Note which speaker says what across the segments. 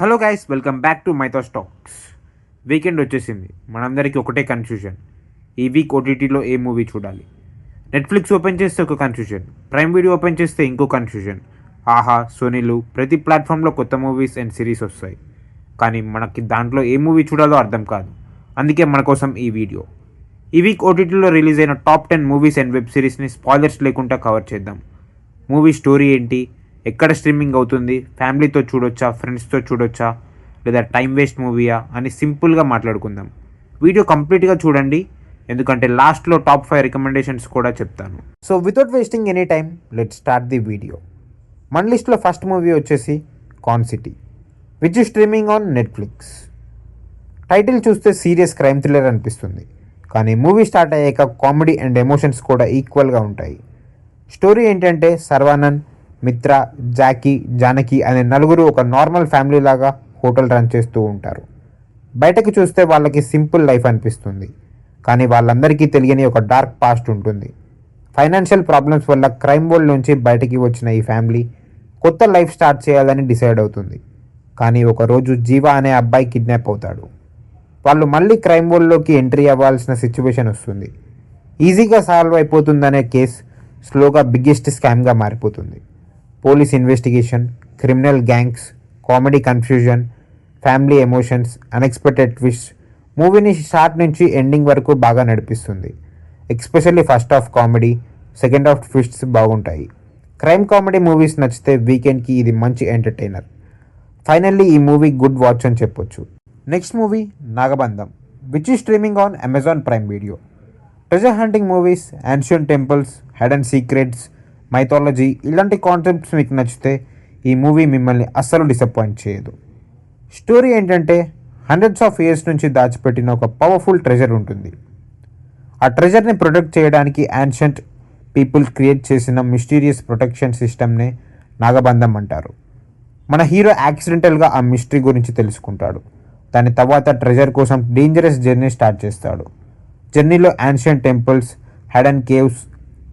Speaker 1: Hello guys, welcome back to Mythos talks. Weekend వచ్చేసింది. మనందరికీ ఒకటే కన్ఫ్యూజన్, ఈ వీక్ ఓటీటీలో ఏ మూవీ చూడాలి. నెట్ఫ్లిక్స్ ఓపెన్ చేస్తే ఒక కన్ఫ్యూజన్, ప్రైమ్ వీడియో ఓపెన్ చేస్తే ఇంకో కన్ఫ్యూజన్, ఆహా, సోనీలు ప్రతి ప్లాట్ఫామ్లో కొత్త మూవీస్ అండ్ సిరీస్ వస్తాయి. కానీ మనకి దాంట్లో ఏ మూవీ చూడాలో అర్థం కాదు. అందుకే మన కోసం ఈ వీడియో. ఈ వీక్ ఓటీటీలో రిలీజ్ అయిన టాప్ 10 మూవీస్ అండ్ వెబ్ సిరీస్ని స్పాయిలర్స్ లేకుండా కవర్ చేద్దాం. మూవీ స్టోరీ ఏంటి, ఎక్కడ స్ట్రీమింగ్ అవుతుంది, ఫ్యామిలీతో చూడొచ్చా, ఫ్రెండ్స్తో చూడొచ్చా, లేదా టైం వేస్ట్ మూవీయా అని సింపుల్గా మాట్లాడుకుందాం. వీడియో కంప్లీట్గా చూడండి, ఎందుకంటే లాస్ట్లో టాప్ 5 రికమెండేషన్స్ కూడా చెప్తాను. So without wasting any time, let start the video. మన లిస్ట్లో ఫస్ట్ మూవీ వచ్చేసి corn city, which is streaming on Netflix. Title చూస్తే సీరియస్ క్రైమ్ థ్రిల్లర్ అనిపిస్తుంది, కానీ మూవీ స్టార్ట్ అయ్యాక కామెడీ అండ్ ఎమోషన్స్ కూడా ఈక్వల్గా ఉంటాయి. స్టోరీ ఏంటంటే, సర్వానంద్, మిత్ర, జాకీ, జానకి అనే నలుగురు ఒక నార్మల్ ఫ్యామిలీ లాగా హోటల్ రన్ చేస్తూ ఉంటారు. బయటకు చూస్తే వాళ్ళకి సింపుల్ లైఫ్ అనిపిస్తుంది, కానీ వాళ్ళందరికీ తెలియని ఒక డార్క్ పాస్ట్ ఉంటుంది. ఫైనాన్షియల్ ప్రాబ్లమ్స్ వల్ల క్రైమ్ వరల్డ్ నుంచి బయటికి వచ్చిన ఈ ఫ్యామిలీ కొత్త లైఫ్ స్టార్ట్ చేయాలని డిసైడ్ అవుతుంది. కానీ ఒకరోజు జీవా అనే అబ్బాయి కిడ్నాప్ అవుతాడు. వాళ్ళు మళ్ళీ క్రైమ్ వరల్డ్లోకి ఎంట్రీ అవ్వాల్సిన సిచ్యువేషన్ వస్తుంది. ఈజీగా సాల్వ్ అయిపోతుందనే కేస్ స్లోగా బిగ్గెస్ట్ స్కామ్గా మారిపోతుంది. Police investigation, criminal gangs, comedy, confusion, family emotions, unexpected twist మూవీని స్టార్ట్ నుంచి ఎండింగ్ వరకు బాగా నడిపిస్తుంది. Especially first half comedy, second half twists బాగుంటాయి. క్రైమ్ కామెడీ మూవీస్ నచ్చితే వీకెండ్కి ఇది మంచి ఎంటర్టైనర్. ఫైనల్లీ ఈ మూవీ గుడ్ వాచ్ అని చెప్పొచ్చు. నెక్స్ట్ మూవీ నాగబంధం, విచ్ ఈ streaming on Amazon prime video. Treasure hunting movies, ancient temples, hidden secrets, mythology ఇలాంటి concepts మీకు నచ్చితే ఈ మూవీ మిమ్మల్ని అస్సలు డిసప్పాయింట్ చేయదు. స్టోరీ ఏంటంటే, హండ్రెడ్స్ ఆఫ్ ఇయర్స్ నుంచి దాచిపెట్టిన ఒక పవర్ఫుల్ ట్రెజర్ ఉంటుంది. ఆ ట్రెజర్ని ప్రొటెక్ట్ చేయడానికి యాన్షియంట్ పీపుల్ క్రియేట్ చేసిన మిస్టీరియస్ ప్రొటెక్షన్ సిస్టమ్నే నాగబంధం అంటారు. మన హీరో యాక్సిడెంటల్గా ఆ మిస్టరీ గురించి తెలుసుకుంటాడు. దాని తర్వాత ట్రెజర్ కోసం డేంజరస్ జర్నీ స్టార్ట్ చేస్తాడు. జర్నీలో ancient temples, hidden caves,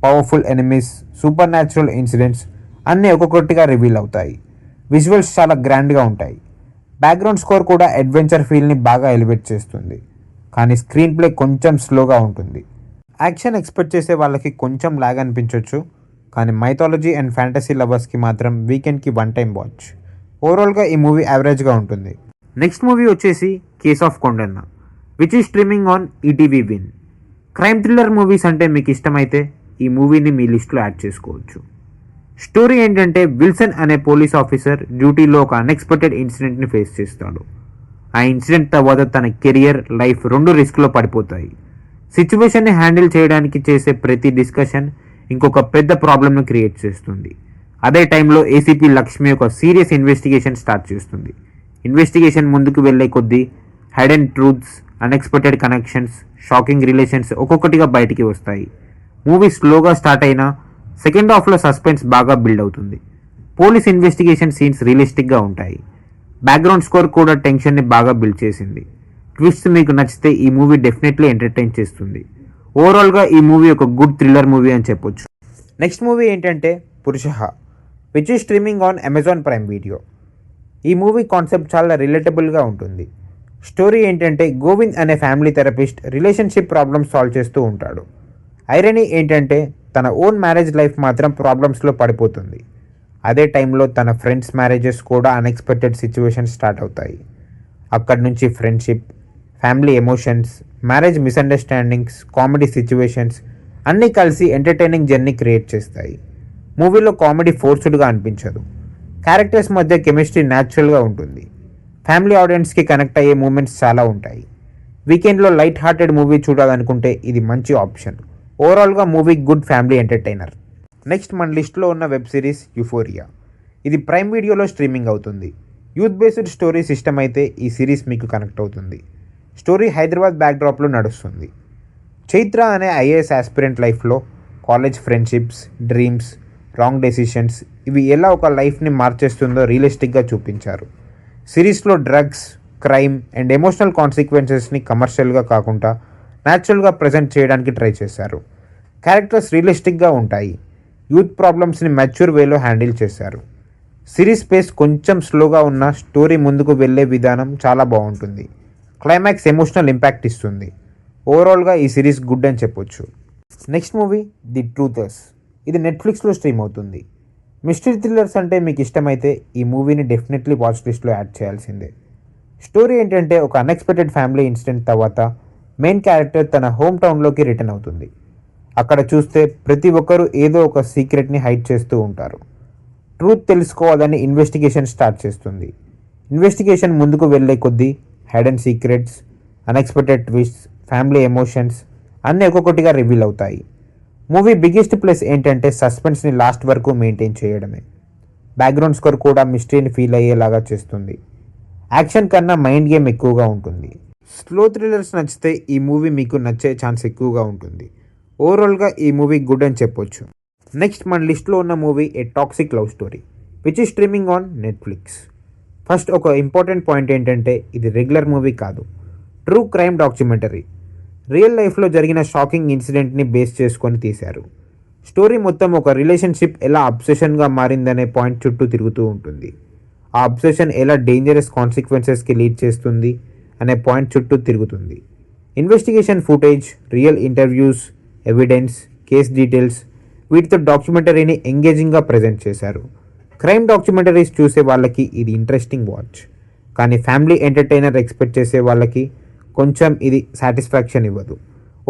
Speaker 1: powerful enemies, super natural incidents అన్నీ ఒక్కొక్కటిగా రివీల్ అవుతాయి. విజువల్స్ చాలా గ్రాండ్గా ఉంటాయి. బ్యాక్గ్రౌండ్ స్కోర్ కూడా అడ్వెంచర్ ఫీల్ని బాగా ఎలివేట్ చేస్తుంది. కానీ స్క్రీన్ ప్లే కొంచెం స్లోగా ఉంటుంది. యాక్షన్ ఎక్స్పెక్ట్ చేసే వాళ్ళకి కొంచెం లాగ్ అనిపించవచ్చు, కానీ మైథాలజీ అండ్ ఫ్యాంటసీ లవర్స్కి మాత్రం వీకెండ్కి వన్ టైం వాచ్. ఓవరాల్గా ఈ మూవీ యావరేజ్గా ఉంటుంది. నెక్స్ట్ మూవీ వచ్చేసి కేస్ ఆఫ్ కొండన్న, విచ్ ఈ streaming on ETV win. Crime thriller movies అంటే మీకు ఇష్టమైతే ఈ మూవీని మీ లిస్ట్లో యాడ్ చేసుకోవచ్చు. స్టోరీ ఏంటంటే, విల్సన్ అనే పోలీస్ ఆఫీసర్ డ్యూటీలో ఒక అన్ఎక్స్పెక్టెడ్ ఇన్సిడెంట్ని ఫేస్ చేస్తాడు. ఆ ఇన్సిడెంట్ తర్వాత తన కెరియర్, లైఫ్ రెండు రిస్క్లో పడిపోతాయి. సిచ్యువేషన్ని హ్యాండిల్ చేయడానికి చేసే ప్రతి డిస్కషన్ ఇంకొక పెద్ద ప్రాబ్లమ్ను క్రియేట్ చేస్తుంది. అదే టైంలో ఏసీపీ లక్ష్మి ఒక సీరియస్ ఇన్వెస్టిగేషన్ స్టార్ట్ చేస్తుంది. ఇన్వెస్టిగేషన్ ముందుకు వెళ్లే కొద్దీ Hayden truths, unexpected connections, shocking relations ఒక్కొక్కటిగా బయటికి వస్తాయి. మూవీ స్లోగా స్టార్ట్ అయినా సెకండ్ హాఫ్లో సస్పెన్స్ బాగా బిల్డ్ అవుతుంది. పోలీస్ ఇన్వెస్టిగేషన్ సీన్స్ రియలిస్టిక్గా ఉంటాయి. బ్యాక్గ్రౌండ్ స్కోర్ కూడా టెన్షన్ని బాగా బిల్డ్ చేసింది. ట్విస్ట్ మీకు నచ్చితే ఈ మూవీ డెఫినెట్లీ ఎంటర్టైన్ చేస్తుంది. ఓవరాల్గా ఈ మూవీ ఒక గుడ్ థ్రిల్లర్ మూవీ అని చెప్పొచ్చు. నెక్స్ట్ మూవీ ఏంటంటే పురుషః, విచ్ ఈ streaming on Amazon prime video. ఈ మూవీ కాన్సెప్ట్ చాలా రిలేటబుల్గా ఉంటుంది. స్టోరీ ఏంటంటే, గోవింద్ అనే family therapist relationship problems solve చేస్తూ ఉంటాడు. ఐరనీ ఏంటంటే, తన ఓన్ మ్యారేజ్ లైఫ్ మాత్రం ప్రాబ్లమ్స్లో పడిపోతుంది. అదే టైంలో తన ఫ్రెండ్స్ మ్యారేజెస్ కూడా అన్ఎక్స్పెక్టెడ్ సిచ్యువేషన్స్ స్టార్ట్ అవుతాయి. అక్కడి నుంచి friendship, family emotions, marriage misunderstandings, comedy situations అన్నీ కలిసి ఎంటర్టైనింగ్ జర్నీ క్రియేట్ చేస్తాయి. మూవీలో కామెడీ ఫోర్స్డ్గా అనిపించదు. క్యారెక్టర్స్ మధ్య కెమిస్ట్రీ న్యాచురల్గా ఉంటుంది. ఫ్యామిలీ ఆడియన్స్కి కనెక్ట్ అయ్యే మూమెంట్స్ చాలా ఉంటాయి. వీకెండ్లో లైట్ హార్టెడ్ మూవీ చూడాలనుకుంటే ఇది మంచి ఆప్షన్. ఓవరాల్గా movie good family entertainer. Next మన లిస్ట్లో ఉన్న వెబ్ సిరీస్ యూఫోరియా. ఇది ప్రైమ్ వీడియోలో స్ట్రీమింగ్ అవుతుంది. యూత్ బేస్డ్ స్టోరీ సిస్టమ్ అయితే ఈ సిరీస్ మీకు కనెక్ట్ అవుతుంది. స్టోరీ హైదరాబాద్ బ్యాక్డ్రాప్లో నడుస్తుంది. చైత్ర అనే ఐఏఎస్ ఆస్పిరెంట్ లైఫ్లో college friendships, dreams, wrong decisions ఇవి ఎలా ఒక లైఫ్ని మార్చేస్తుందో రియలిస్టిక్గా చూపించారు. సిరీస్లో డ్రగ్స్, క్రైమ్ అండ్ ఎమోషనల్ కాన్సిక్వెన్సెస్ని కమర్షియల్గా కాకుండా న్యాచురల్గా ప్రజెంట్ చేయడానికి ట్రై చేశారు. క్యారెక్టర్స్ రియలిస్టిక్గా ఉంటాయి. యూత్ ప్రాబ్లమ్స్ని మెచ్యూర్ వేలో హ్యాండిల్ చేశారు. సిరీస్ పేస్ కొంచెం స్లోగా ఉన్న స్టోరీ ముందుకు వెళ్ళే విధానం చాలా బాగుంటుంది. క్లైమాక్స్ ఎమోషనల్ ఇంపాక్ట్ ఇస్తుంది. ఓవరాల్గా ఈ సిరీస్ గుడ్ అని చెప్పొచ్చు. Next movie the truthers. ఇది నెట్ఫ్లిక్స్లో స్ట్రీమ్ అవుతుంది. మిస్టరీ థ్రిల్లర్స్ అంటే మీకు ఇష్టమైతే ఈ మూవీని డెఫినెట్లీ వాచ్ లిస్ట్లో యాడ్ చేయాల్సిందే. స్టోరీ ఏంటంటే ఒక అన్ఎక్స్పెక్టెడ్ ఫ్యామిలీ ఇన్సిడెంట్ తర్వాత మెయిన్ క్యారెక్టర్ తన హోమ్ టౌన్లోకి రిటర్న్ అవుతుంది. అక్కడ చూస్తే ప్రతి ఒక్కరూ ఏదో ఒక సీక్రెట్ని హైడ్ చేస్తూ ఉంటారు. ట్రూత్ తెలుసుకోవాలని ఇన్వెస్టిగేషన్ స్టార్ట్ చేస్తుంది. ఇన్వెస్టిగేషన్ ముందుకు వెళ్ళే కొద్దీ Hayden secrets, unexpected twists, family emotions అన్నీ ఒక్కొక్కటిగా రివీల్ అవుతాయి. మూవీ బిగ్గెస్ట్ ప్లస్ ఏంటంటే సస్పెన్స్ని లాస్ట్ వరకు మెయింటైన్ చేయడమే. బ్యాక్గ్రౌండ్ స్కోర్ కూడా మిస్టరీని ఫీల్ అయ్యేలాగా చేస్తుంది. యాక్షన్ కన్నా మైండ్ గేమ్ ఎక్కువగా ఉంటుంది. స్లో థ్రిల్లర్స్ నచ్చితే ఈ మూవీ మీకు నచ్చే ఛాన్స్ ఎక్కువగా ఉంటుంది. ఓవరాల్గా ఈ మూవీ గుడ్ అని చెప్పొచ్చు. నెక్స్ట్ మన లిస్ట్లో ఉన్న movie A toxic love story which is streaming on Netflix. First ఒక ఇంపార్టెంట్ పాయింట్ ఏంటంటే ఇది రెగ్యులర్ మూవీ కాదు, ట్రూ క్రైమ్ డాక్యుమెంటరీ. రియల్ లైఫ్లో జరిగిన షాకింగ్ ఇన్సిడెంట్ని బేస్ చేసుకొని తీశారు. స్టోరీ మొత్తం ఒక రిలేషన్షిప్ ఎలా అబ్సెషన్గా మారిందనే పాయింట్ చుట్టూ తిరుగుతూ ఉంటుంది. ఆ అబ్సెషన్ ఎలా డేంజరస్ కాన్సిక్వెన్సెస్కి లీడ్ చేస్తుంది అనే పాయింట్ చుట్టూ తిరుగుతుంది. Investigation footage, real interviews, evidence, case details వీటితో డాక్యుమెంటరీని ఎంగేజింగ్గా ప్రజెంట్ చేశారు. క్రైమ్ డాక్యుమెంటరీస్ చూసే వాళ్ళకి ఇది ఇంట్రెస్టింగ్ వాచ్, కానీ ఫ్యామిలీ ఎంటర్టైనర్ ఎక్స్పెక్ట్ చేసే వాళ్ళకి కొంచెం ఇది సాటిస్ఫాక్షన్ ఇవ్వదు.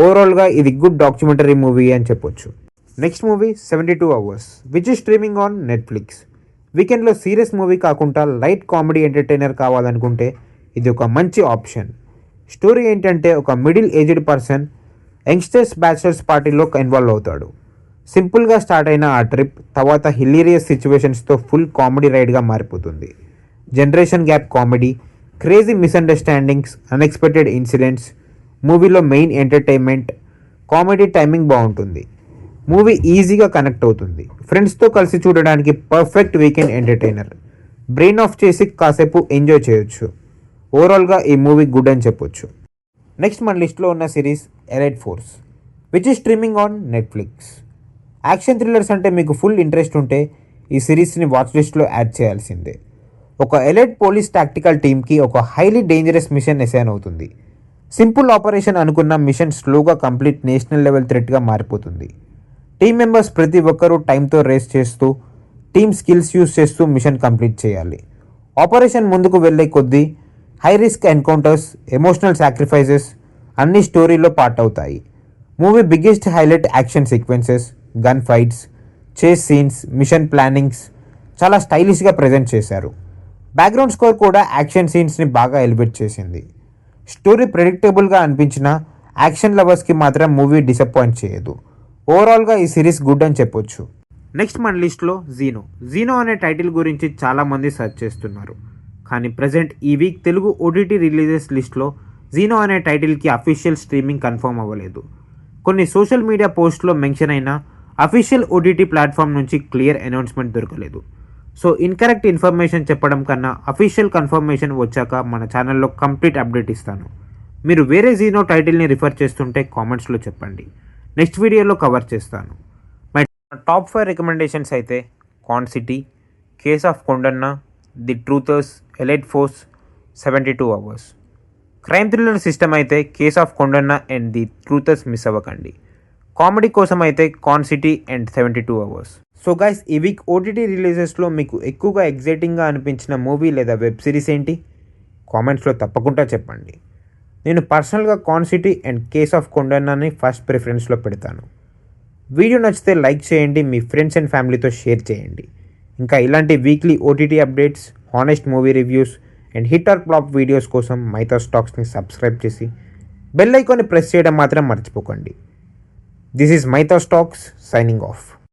Speaker 1: ఓవరాల్గా ఇది గుడ్ డాక్యుమెంటరీ మూవీ అని చెప్పొచ్చు. Next movie 72 Hours which is streaming on Netflix. వీకెండ్లో సీరియస్ మూవీ కాకుండా లైట్ కామెడీ ఎంటర్టైనర్ కావాలనుకుంటే ఇది ఒక మంచి ఆప్షన్. స్టోరీ ఏంటంటే ఒక middle aged person youngsters bachelors పార్టీలో ఇన్వాల్వ్ అవుతాడు. సింపుల్గా స్టార్ట్ అయిన ఆ ట్రిప్ తర్వాత హిలీరియస్ సిచ్యువేషన్స్తో ఫుల్ కామెడీ రైడ్గా మారిపోతుంది. Generation gap comedy, crazy misunderstandings, unexpected incidents, మూవీలో మెయిన్ ఎంటర్టైన్మెంట్, కామెడీ టైమింగ్ బాగుంటుంది. మూవీ ఈజీగా కనెక్ట్ అవుతుంది. ఫ్రెండ్స్తో కలిసి చూడడానికి perfect weekend entertainer. Brain of చేసి కాసేపు ఎంజాయ్ చేయొచ్చు. ఓవరాల్గా ఈ మూవీ గుడ్ అని చెప్పొచ్చు. నెక్స్ట్ మన లిస్ట్లో ఉన్న series elite force which is streaming on Netflix. Action thrillers అంటే మీకు ఫుల్ ఇంట్రెస్ట్ ఉంటే ఈ సిరీస్ని వాచ్ లిస్ట్లో యాడ్ చేయాల్సిందే. ఒక ఎలైట్ పోలీస్ టాక్టికల్ టీమ్కి ఒక హైలీ డేంజరస్ మిషన్ అసైన్ అవుతుంది. సింపుల్ ఆపరేషన్ అనుకున్న మిషన్ స్లోగా కంప్లీట్ నేషనల్ లెవెల్ థ్రెట్గా మారిపోతుంది. టీమ్ మెంబర్స్ ప్రతి ఒక్కరూ టైంతో రేస్ చేస్తూ టీమ్ స్కిల్స్ యూస్ చేస్తూ మిషన్ కంప్లీట్ చేయాలి. ఆపరేషన్ ముందుకు వెళ్ళే కొద్దీ high risk encounters, emotional sacrifices అన్ని స్టోరీలో పార్ట్ అవుతాయి. Movie biggest highlight action sequences, gun fights, చేస్ సీన్స్, మిషన్ ప్లానింగ్స్ చాలా స్టైలిష్గా ప్రజెంట్ చేశారు. బ్యాక్గ్రౌండ్ స్కోర్ కూడా యాక్షన్ సీన్స్ని బాగా ఎలివేట్ చేసింది. స్టోరీ ప్రెడిక్టబుల్గా అనిపించిన యాక్షన్ లవర్స్కి మాత్రం మూవీ డిసప్పాయింట్ చేయదు. ఓవరాల్గా ఈ సిరీస్ గుడ్ అని చెప్పొచ్చు. నెక్స్ట్ మన లిస్ట్లో జీనో అనే టైటిల్ గురించి చాలామంది సెర్చ్ చేస్తున్నారు. కానీ ప్రజెంట్ ఈ వీక్ తెలుగు ఓటీటీ రిలీజెస్ లిస్ట్లో జీనో అనే టైటిల్కి అఫీషియల్ స్ట్రీమింగ్ కన్ఫర్మ్ అవ్వలేదు. కొన్ని సోషల్ మీడియా పోస్ట్లో మెన్షన్ అయిన అఫీషియల్ ఓటీటీ ప్లాట్ఫామ్ నుంచి క్లియర్ అనౌన్స్మెంట్ దొరకలేదు. సో ఇన్కరెక్ట్ ఇన్ఫర్మేషన్ చెప్పడం కన్నా అఫీషియల్ కన్ఫర్మేషన్ వచ్చాక మన ఛానల్లో కంప్లీట్ అప్డేట్ ఇస్తాను. మీరు వేరే జీనో టైటిల్ని రిఫర్ చేస్తుంటే కామెంట్స్లో చెప్పండి, నెక్స్ట్ వీడియోలో కవర్ చేస్తాను. మై టాప్ 5 రికమెండేషన్స్ అయితే con city, case of Kondanna, the truthers, elite force, 72 Hours. Crime thriller system అయితే case of Kondanna and the truthers miss అవ్వకండి. కామెడీ కోసం అయితే con city and 72 Hours. So guys, ఈ వీక్ ఓటీటీ రిలీజెస్లో మీకు ఎక్కువగా ఎగ్జైటింగ్గా అనిపించిన మూవీ లేదా వెబ్ సిరీస్ ఏంటి? కామెంట్స్లో తప్పకుండా చెప్పండి. నేను పర్సనల్గా con city and case of కొండన్నని ఫస్ట్ ప్రిఫరెన్స్లో పెడతాను. వీడియో నచ్చితే లైక్ చేయండి, మీ ఫ్రెండ్స్ అండ్ ఫ్యామిలీతో షేర్ చేయండి. ఇంకా ఇలాంటి weekly OTT updates, honest movie reviews and hit or flop videos కోసం మైథాస్ టాక్స్ని సబ్స్క్రైబ్ చేసి బెల్ ఐకాన్ని ప్రెస్ చేయడం మాత్రం మర్చిపోకండి. This is Mythos talks signing of.